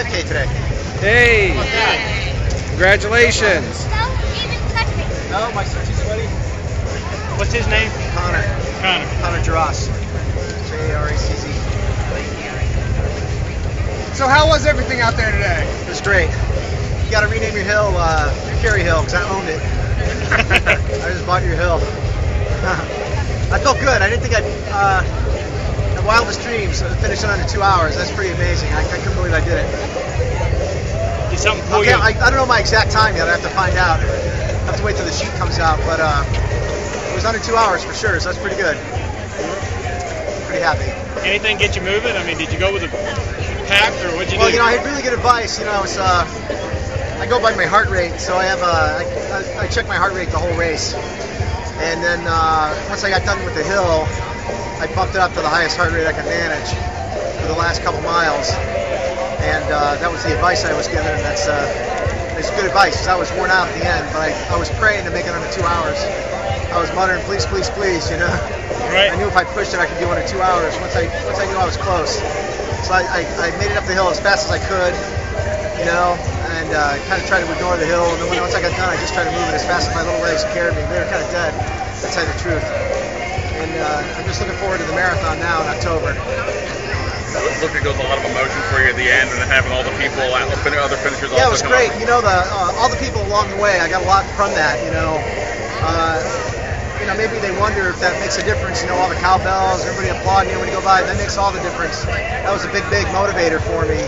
5K today. Hey! Congratulations! No, my son, too sweaty. What's his name? Connor. Connor Jaracz. J-A-R-A-C-Z. So how was everything out there today? It was great. You got to rename your hill Carey Hill because I owned it. I just bought your hill. I felt good. I didn't think I'd. The wildest dreams finished in under 2 hours. That's pretty amazing. I couldn't believe I did it. Did something pull you? I don't know my exact time yet. I have to find out. I have to wait till the sheet comes out. But it was under 2 hours for sure. So that's pretty good. Pretty happy. Anything get you moving? I mean, did you go with a pack or what'd you do? Well, I had really good advice. It's I go by my heart rate, so I have I check my heart rate the whole race, and then once I got done with the hill, I bumped it up to the highest heart rate I could manage for the last couple miles, and that was the advice I was given, and it's good advice because I was worn out at the end, but I was praying to make it under 2 hours. I was muttering, please, please, please, Right. I knew if I pushed it, I could do under 2 hours. Once I knew I was close, so I made it up the hill as fast as I could, and kind of tried to ignore the hill. And then once I got done, I just tried to move it as fast as my little legs carried me. They were kind of dead, to tell you the truth. And I'm just looking forward to the marathon now in October. It looked like there was a lot of emotion for you at the end, and having all the people, other finishers. Yeah, it also was great. All the people along the way, I got a lot from that. Maybe they wonder if that makes a difference. All the cowbells, everybody applauding you when you go by. That makes all the difference. That was a big, big motivator for me.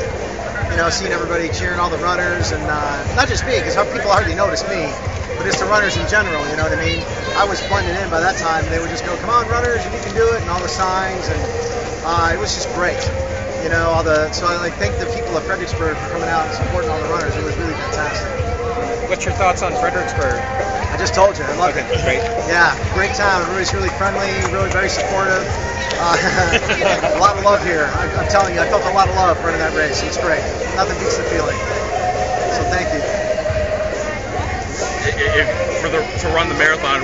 Seeing everybody cheering all the runners, and not just me, because people hardly noticed me, but it's the runners in general. You know what I mean? I was blended in by that time. They would just go, "Come on, runners, you can do it," and all the signs, and it was just great. So I thank the people of Fredericksburg for coming out and supporting all the runners. It was really fantastic. What's your thoughts on Fredericksburg? I just told you, I loved it. Great. Yeah, great town. Everybody's really friendly, really very supportive. A lot of love here. I'm telling you, I felt a lot of love running that race. It's great. Nothing beats the feeling. So thank you. To run the marathon,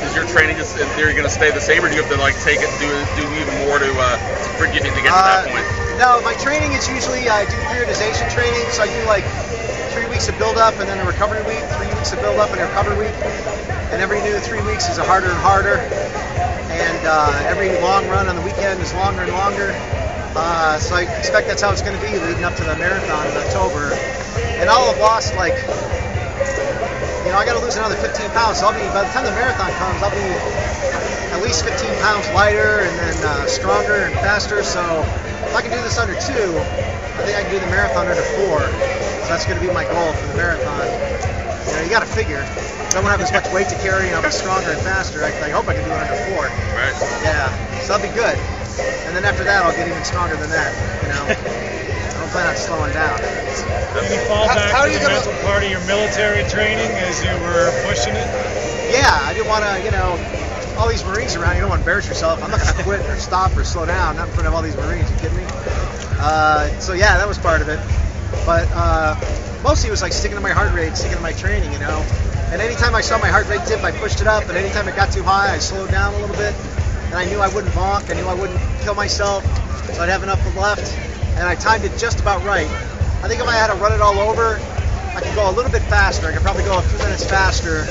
is your training just in theory going to stay the same, or do you have to take it, do even more to get to that point? No, my training is usually I do periodization training, so I do 3 weeks of build-up and then a recovery week, 3 weeks of build-up and a recovery week, and every new 3 weeks is harder and harder, and every long run on the weekend is longer and longer, so I expect that's how it's going to be leading up to the marathon in October, and I'll have lost I got to lose another 15 pounds, so by the time the marathon comes, I'll be at least 15 pounds lighter and then stronger and faster, so if I can do this under 2, I think I can do the marathon under 4. So that's going to be my goal for the marathon. You got to figure. I don't have as much weight to carry, and I'll be stronger and faster. I hope I can do it under 4. Right. Yeah. So that'll be good. And then after that, I'll get even stronger than that. I don't plan on slowing down. Did you fall back to the mental part of your military training as you were pushing it? Yeah, I didn't want to, all these Marines around, you don't want to embarrass yourself. I'm not going to quit or stop or slow down, not in front of all these Marines. You kidding me? So yeah, that was part of it. But mostly it was sticking to my heart rate, sticking to my training, And anytime I saw my heart rate dip, I pushed it up. And anytime it got too high, I slowed down a little bit. And I knew I wouldn't bonk. I knew I wouldn't kill myself. So I'd have enough left. And I timed it just about right. I think if I had to run it all over, I could go a little bit faster. I could probably go a few minutes faster.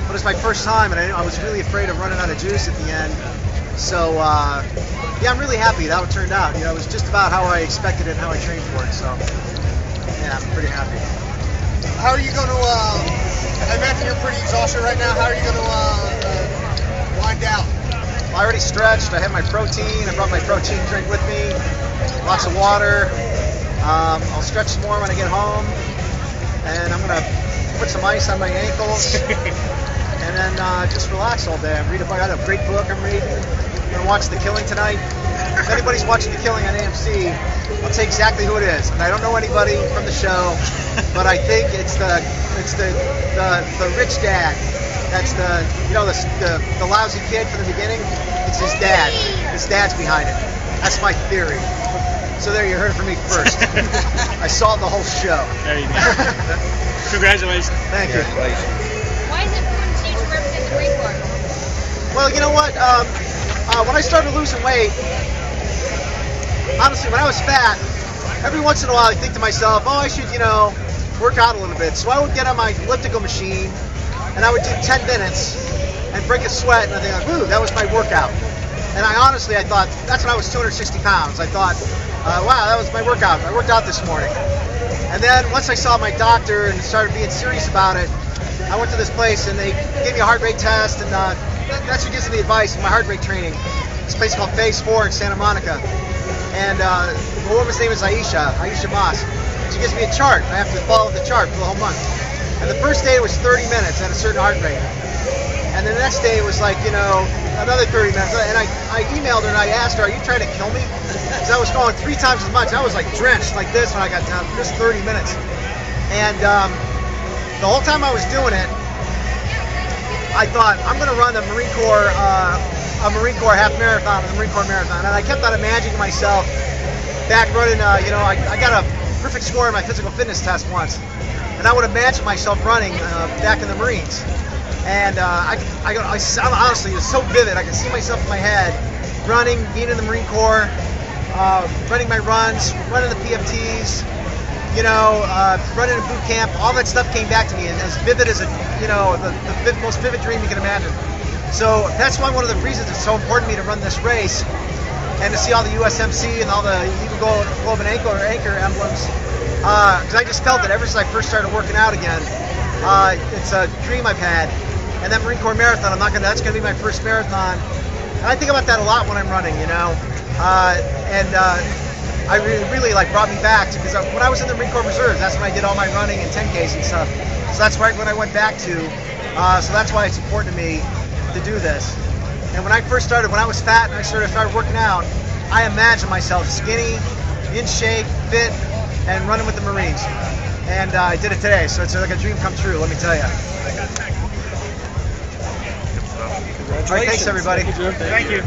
But it's my first time, and I was really afraid of running out of juice at the end. So, yeah, I'm really happy how it turned out. It was just about how I expected it and how I trained for it. So, yeah, I'm pretty happy. How are you going to, I imagine you're pretty exhausted right now. How are you going to wind down? I already stretched. I had my protein. I brought my protein drink with me. Lots of water. I'll stretch some more when I get home. And I'm going to put some ice on my ankles. And then just relax all day. I got a great book I'm reading. I'm going to watch The Killing tonight. If anybody's watching The Killing on AMC, I'll tell you exactly who it is. And I don't know anybody from the show, but I think it's the rich dad. That's the lousy kid from the beginning. It's his dad. His dad's behind it. That's my theory. So there, you heard it from me first. I saw the whole show. There you go. Congratulations. Thank you. Why is it important to you to represent the Marine Corps? Well, you know what? When I started losing weight, honestly, when I was fat, every once in a while I think to myself, oh, I should, work out a little bit. So I would get on my elliptical machine and I would do 10 minutes and break a sweat, and I think, like, woo, that was my workout. And I thought, that's when I was 260 pounds. I thought, wow, that was my workout. I worked out this morning. And then once I saw my doctor and started being serious about it, I went to this place and they gave me a heart rate test, and that's what gives me the advice in my heart rate training. This place called Phase 4 in Santa Monica. And the woman's name is Aisha Moss. She gives me a chart. I have to follow the chart for the whole month. And the first day it was 30 minutes at a certain heart rate. And the next day it was like, another 30 minutes. And I emailed her and I asked her, are you trying to kill me? Because I was going 3 times as much. I was like drenched like this when I got down, just 30 minutes. And the whole time I was doing it, I thought, I'm going to run a Marine Corps half marathon, the Marine Corps marathon. And I kept on imagining myself back running, I got a perfect score in my physical fitness test once. And I would imagine myself running back in the Marines. And I'm honestly, it's so vivid. I can see myself in my head running, being in the Marine Corps, running my runs, running the PFTs, running a boot camp. All that stuff came back to me, and as vivid as the most vivid dream you can imagine. So that's why one of the reasons it's so important to me to run this race and to see all the USMC and all the Eagle Globe and Anchor emblems. Because I just felt that ever since I first started working out again, it's a dream I've had. And that Marine Corps marathon, that's gonna be my first marathon. And I think about that a lot when I'm running, I really brought me back because when I was in the Marine Corps Reserves, that's when I did all my running and 10Ks and stuff. So that's right when I went back to. So that's why it's important to me to do this. And when I first started, when I was fat and I started working out, I imagined myself skinny, in shape, fit, and running with the Marines. And I did it today, so it's like a dream come true, let me tell you. All right, thanks everybody. Thank you.